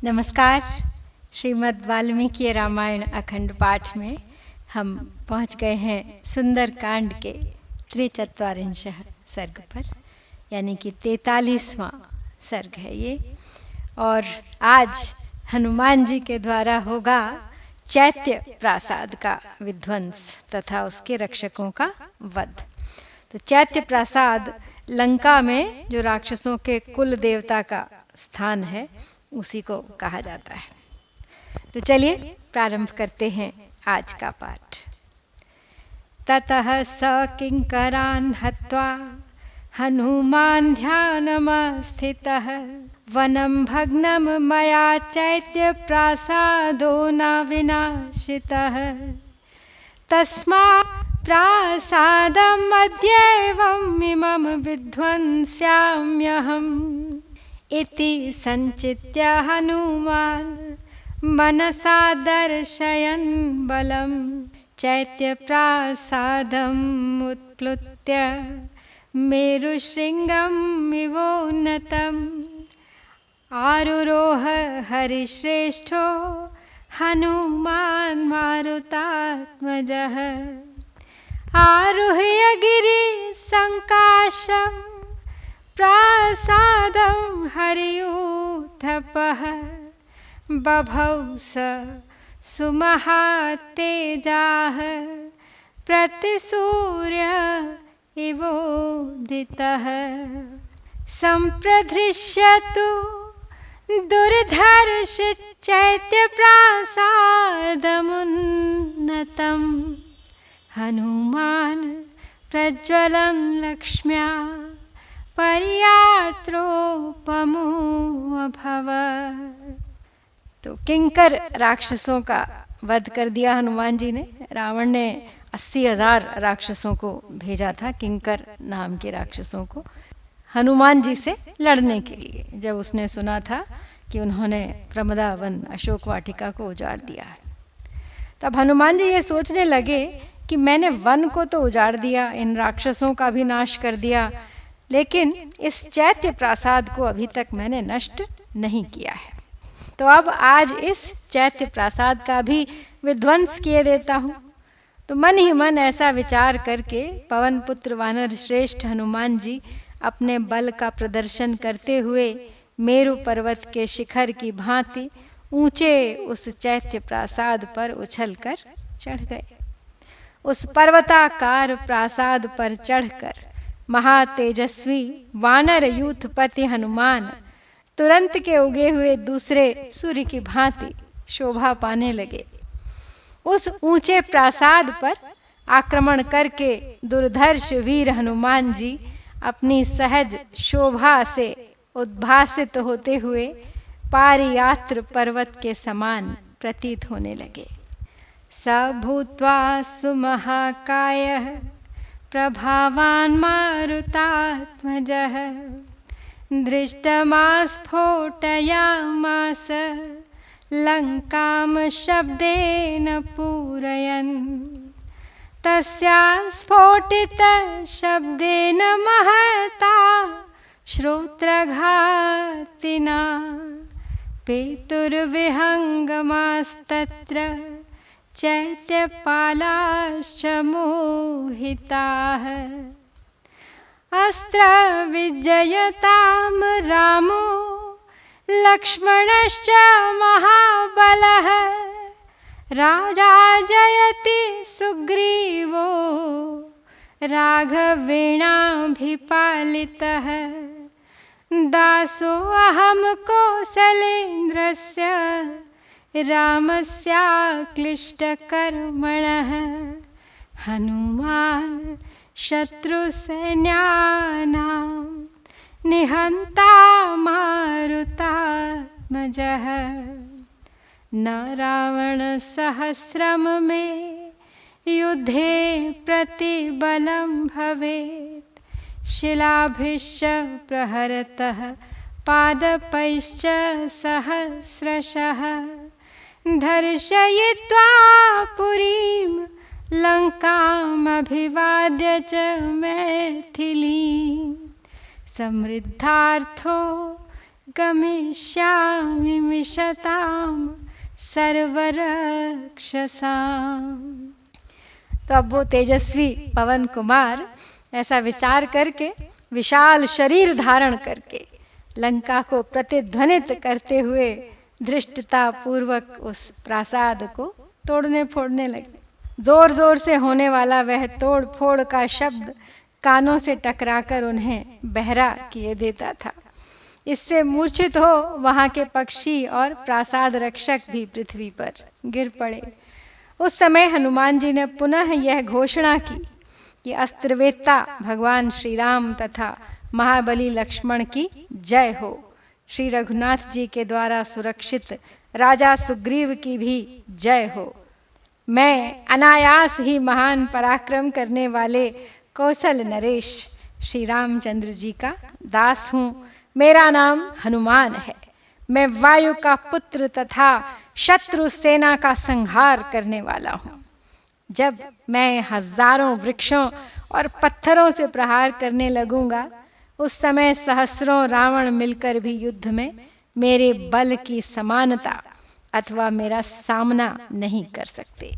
नमस्कार। श्रीमद् वाल्मीकि रामायण अखंड पाठ में हम पहुंच गए हैं सुंदर कांड के 43 सर्ग पर, यानी कि 43वां सर्ग है ये। और आज हनुमान जी के द्वारा होगा चैत्य प्रासाद का विध्वंस तथा उसके रक्षकों का वध। तो चैत्य प्रासाद लंका में जो राक्षसों के कुल देवता का स्थान है उसी को कहा जाता है। तो चलिए प्रारंभ करते हैं आज का पाठ। ततः स किंकरान् हत्वा हनुमान् ध्यानमस्थितः वनं भग्नं मया चैत्य प्रासादो न विनाशितः तस्मात् प्रासादम् अद्यैवम् इमं विध्वंस्याम्यहम् इति संचित्य हनुमान् मनसा दर्शयन् बलं चैत्य प्रासादम् उत्प्लुत्य मेरुशृङ्गम् इवोन्नतम् आरुरोह हरिश्रेष्ठो हनुमान् मारुतात्मजः आरुह्य गिरिसङ्काशम् प्रासादं हरियूथपः बभौ स सुमहातेजाः प्रतिसूर्य इवोदितः सम्प्रदृश्यतु दुर्धर्ष चैत्यप्रासादमुन्नतं हनुमान् प्रज्वलन् लक्ष्म्या पर्यात्रोपमो अभवत्। तो किंकर राक्षसों का वध कर दिया हनुमान जी ने। रावण ने 80,000 राक्षसों को भेजा था, किंकर नाम के राक्षसों को, हनुमान जी से लड़ने के लिए, जब उसने सुना था कि उन्होंने प्रमदा वन अशोक वाटिका को उजाड़ दिया है। तब हनुमान जी ये सोचने लगे कि मैंने वन को तो उजाड़ दिया, इन राक्षसों का भी नाश कर दिया, लेकिन इस चैत्य प्रासाद को अभी तक मैंने नष्ट नहीं किया है। तो अब आज इस चैत्य प्रासाद का भी विध्वंस किए देता हूँ। तो मन ही मन ऐसा विचार करके पवन पुत्र वानर श्रेष्ठ हनुमान जी अपने बल का प्रदर्शन करते हुए मेरु पर्वत के शिखर की भांति ऊंचे उस चैत्य प्रासाद पर उछलकर चढ़ गए। उस पर्वताकार प्रासाद पर चढ़कर महातेजस्वी वानर यूथपति हनुमान तुरंत के उगे हुए दूसरे सूर्य की भांति शोभा पाने लगे। उस ऊंचे प्रासाद पर आक्रमण करके दुर्धर्ष वीर हनुमान जी अपनी सहज शोभा से उद्भासित होते हुए पारियात्र पर्वत के समान प्रतीत होने लगे। स भूत्वा सुमहाकायः प्रभावान् मारुतात्मजः दृष्टमास्फोटयामास लङ्कां शब्देन पूरयन् तस्या स्फोटितशब्देन महता श्रोत्रघातिना पेतुर्विहङ्गमास्तत्र चैत्यपालाश्च मोहिताः अस्त्रविजयतां रामो लक्ष्मणश्च महाबलः राजा जयति सुग्रीवो राघवेणाभिपालितः दासोऽहं कौसलेन्द्रस्य रामस्याक्लिष्टकर्मणः हनुमान् शत्रुसैन्यानां निहन्ता मारुतात्मजः न रावणसहस्रं मे युद्धे प्रतिबलं भवेत् शिलाभिश्च प्रहरतः पादपैश्च सहस्रशः धर्षयित्वा पुरीं लङ्कामभिवाद्य च मैथिलीं समृद्धार्थो गमिष्यामि मिषताम सर्वरक्षसाम। तो अब वो तेजस्वी पवन कुमार ऐसा विचार करके विशाल शरीर धारण करके लंका को प्रतिध्वनित करते हुए धृष्टता पूर्वक उस प्रासाद को तोड़ने फोड़ने लगे। जोर जोर से होने वाला वह तोड़ फोड़ का शब्द कानों से टकराकर उन्हें बहरा किए देता था। इससे मूर्छित हो वहां के पक्षी और प्रासाद रक्षक भी पृथ्वी पर गिर पड़े। उस समय हनुमान जी ने पुनः यह घोषणा की कि अस्त्रवेत्ता भगवान श्री राम तथा महाबली लक्ष्मण की जय हो। श्री रघुनाथ जी के द्वारा सुरक्षित राजा सुग्रीव की भी जय हो। मैं अनायास ही महान पराक्रम करने वाले कौशल नरेश श्री रामचंद्र जी का दास हूँ। मेरा नाम हनुमान है। मैं वायु का पुत्र तथा शत्रु सेना का संहार करने वाला हूँ। जब मैं हजारों वृक्षों और पत्थरों से प्रहार करने लगूंगा उस समय सहस्रों रावण मिलकर भी युद्ध में मेरे बल की समानता अथवा मेरा सामना नहीं कर सकते।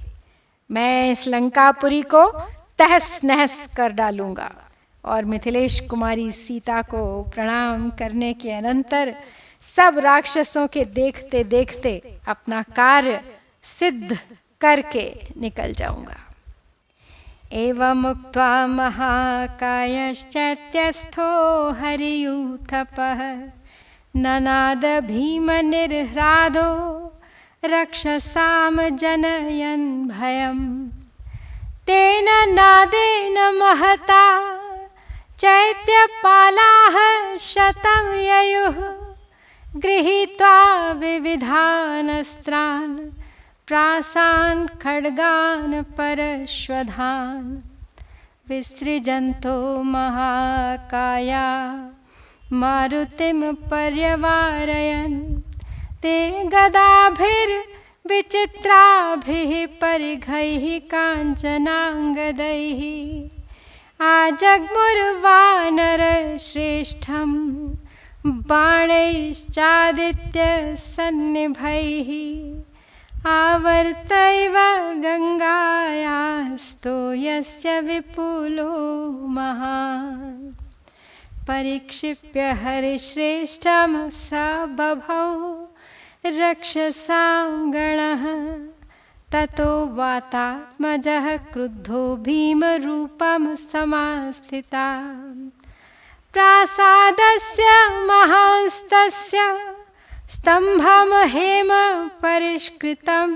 मैं इस लंकापुरी को तहस नहस कर डालूंगा। और मिथिलेश कुमारी सीता को प्रणाम करने के अनंतर सब राक्षसों के देखते देखते अपना कार्य सिद्ध करके निकल जाऊंगा। एवं उक्त्वा महाकायश्चैत्यस्थो हरियूथपः ननाद भीम निर्ह्रादो रक्षसाम जनयन् भयम्। तेन नादेन महता चैत्यपालाः शतं ययुः गृहीत्वा विविधानस्त्रान् प्रासान् खड्गान् परश्वधान्। विसृजन्तो महाकाया मारुतिं पर्यवारयन् ते गदाभिर्विचित्राभिः परिघैः काञ्चनाङ्गदैः आजग्मुर्वानरश्रेष्ठं बाणैश्चादित्यसन्निभैः आवर्तैव गङ्गायास्तो यस्य विपुलो महान्। परिक्षिप्य हरिश्रेष्ठं स बभौ रक्षसां गणः ततो वातात्मजः क्रुद्धो भीमरूपं समास्थिता। प्रासादस्य महास्तस्य स्तम्भं हेम परिष्कृतम्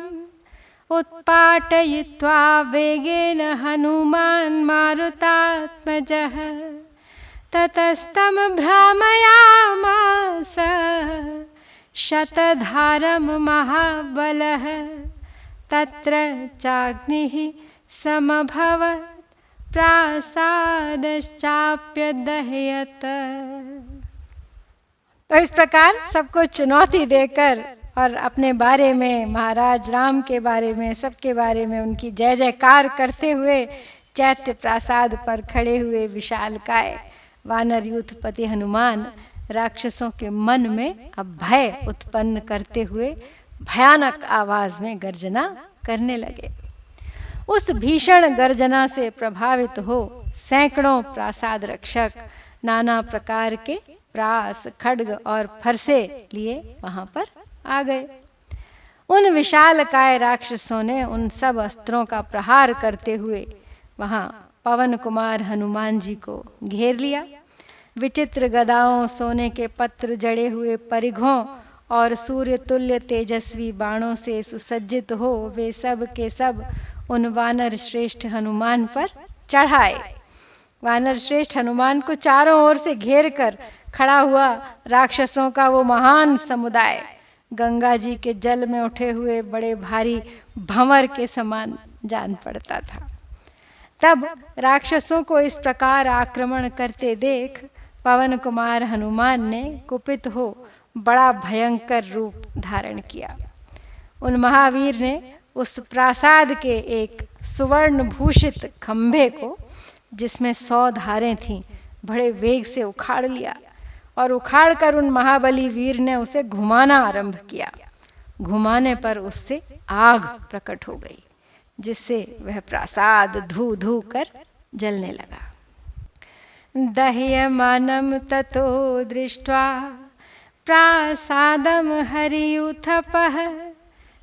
उत्पाटयित्वा वेगेन हनुमान् मारुतात्मजः ततस्तं भ्रामयामास शतधारं महाबलः तत्र चाग्निः समभवत् प्रासादश्चाप्यदह्यत। तो इस प्रकार सबको चुनौती देकर और अपने बारे में महाराज राम के बारे में सबके बारे में उनकी जय जयकार करते हुए चैत्य प्रासाद पर खड़े हुए विशालकाय वानर यूथपति हनुमान राक्षसों के मन में अब भय उत्पन्न करते हुए भयानक आवाज में गर्जना करने लगे। उस भीषण गर्जना से प्रभावित हो सैकड़ों प्रासाद रक्षक नाना प्रकार के प्रास खड्ग और फरसे लिए वहां पर आ गए। उन विशालकाय राक्षसों ने उन सब अस्त्रों का प्रहार करते हुए वहां पवन कुमार हनुमान जी को घेर लिया। विचित्र गदाओं, सोने के पत्र जड़े हुए परिघों और सूर्य तुल्य तेजस्वी बाणों से सुसज्जित हो वे सब के सब उन वानर श्रेष्ठ हनुमान पर चढ़ाए। वानर श्रेष्ठ हनुमान को चारों ओर से घेर कर खड़ा हुआ राक्षसों का वो महान समुदाय गंगा जी के जल में उठे हुए बड़े भारी भंवर के समान जान पड़ता था। तब राक्षसों को इस प्रकार आक्रमण करते देख पवन कुमार हनुमान ने कुपित हो बड़ा भयंकर रूप धारण किया। उन महावीर ने उस प्रासाद के एक सुवर्ण भूषित खंभे को जिसमें 100 धारें थीं बड़े वेग से उखाड़ लिया और उखाड़कर उन महाबली वीर ने उसे घुमाना आरंभ किया। घुमाने पर उससे आग प्रकट हो गई, जिससे वह प्रासाद धू धू कर जलने लगा। दह्यमानं ततो दृष्ट्वा प्रासादं हरियूथपः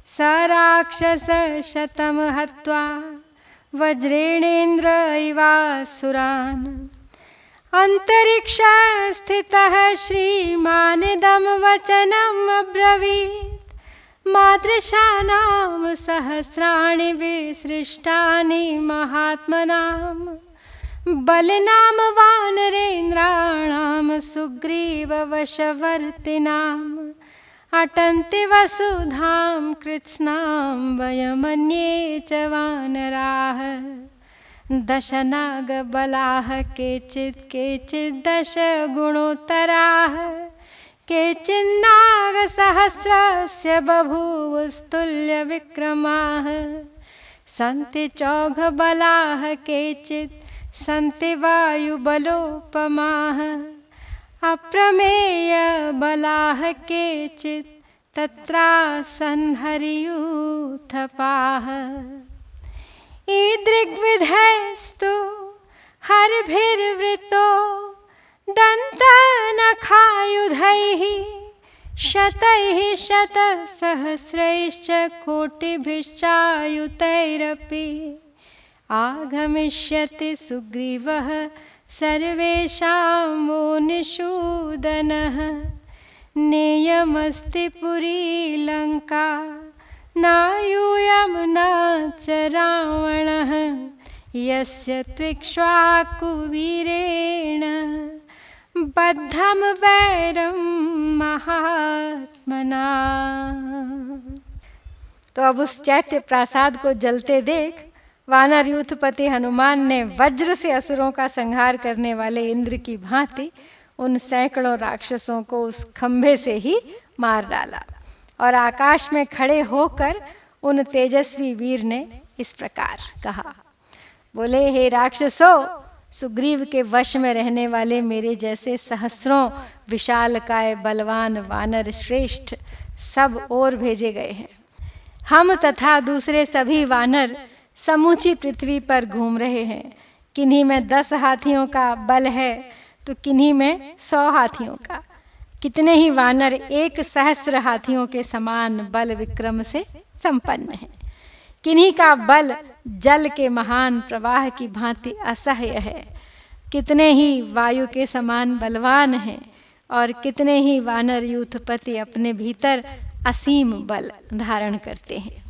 स राक्षसशतं हत्वा वज्रेणेन्द्र इवासुरान्। अन्तरिक्षस्थितः श्रीमानिदं वचनम् अब्रवीत् मादृशानां सहस्राणि विसृष्टानि महात्मनां बलिनां वानरेन्द्राणां सुग्रीववशवर्तिनाम् अटन्ति वसुधां कृत्स्नां वयमन्ये च वानराः। दशनागबलाः केचित् दशगुणोत्तराः केचिन्नागसहस्रस्य बभूवुस्तुल्यविक्रमाः। सन्ति चौघबलाः केचित् सन्ति वायुबलोपमाः अप्रमेयबलाः केचित् तत्रासन् हरियूथपाः। ईदृग्विधैस्तु हरिभिर्वृतो दन्तनखायुधैः शतैः शतसहस्रैश्च कोटिभिश्चायुतैरपि आगमिष्यति सुग्रीवः सर्वेषां वो निषूदनः। नेयमस्ति पुरी लङ्का नायूयं न च रावणः यस्य त्विक्ष्वाकुवीरेण बद्धं वैरं महात्मना। तो अब उस चैत्य प्रासाद को जलते देख वानर यूथपति हनुमान ने वज्र से असुरों का संहार करने वाले इंद्र की भांति उन सैकड़ों राक्षसों को उस खंभे से ही मार डाला। और आकाश में खड़े होकर उन तेजस्वी वीर ने इस प्रकार कहा, बोले, हे राक्षसों, सुग्रीव के वश में रहने वाले मेरे जैसे सहस्रों विशालकाय बलवान वानर श्रेष्ठ सब ओर भेजे गए हैं। हम तथा दूसरे सभी वानर समूची पृथ्वी पर घूम रहे हैं। किन्हीं में 10 हाथियों का बल है तो किन्हीं में 100 हाथियों का। कितने ही वानर 1 सहस्र हाथियों के समान बल विक्रम से संपन्न है। किन्हीं का बल जल के महान प्रवाह की भांति असह्य है। कितने ही वायु के समान बलवान हैं और कितने ही वानर यूथपति अपने भीतर असीम बल धारण करते हैं।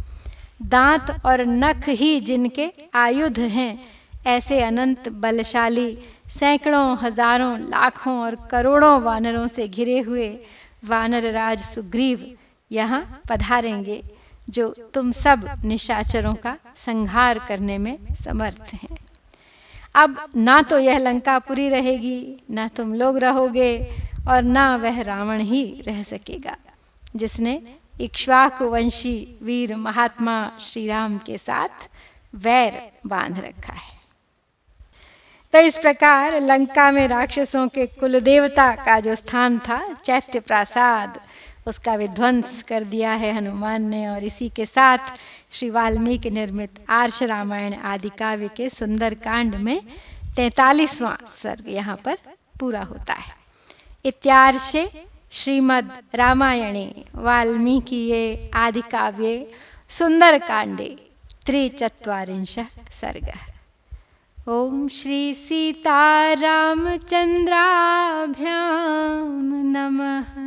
दांत और नख ही जिनके आयुध हैं, ऐसे अनंत बलशाली सैकड़ों हजारों लाखों और करोड़ों वानरों से घिरे हुए वानर राज सुग्रीव यहाँ पधारेंगे, जो तुम सब निशाचरों का संहार करने में समर्थ हैं। अब ना तो यह लंकापुरी रहेगी, ना तुम लोग रहोगे, और ना वह रावण ही रह सकेगा, जिसने इक्ष्वाकुवंशी वीर महात्मा श्री राम के साथ वैर बांध रखा है। तो इस प्रकार लंका में राक्षसों के कुल देवता का जो स्थान था चैत्य प्रासाद, उसका विध्वंस कर दिया है हनुमान ने। और इसी के साथ श्री वाल्मीकि निर्मित आर्ष रामायण आदि काव्य के सुंदर कांड में 43वां सर्ग यहाँ पर पूरा होता है। इत्यार्षे श्रीमद् रामायणे वाल्मीकिये आदि काव्ये सुंदर कांडे 43 सर्गः। ओम श्री सीतारामचंद्राभ्यां नमः।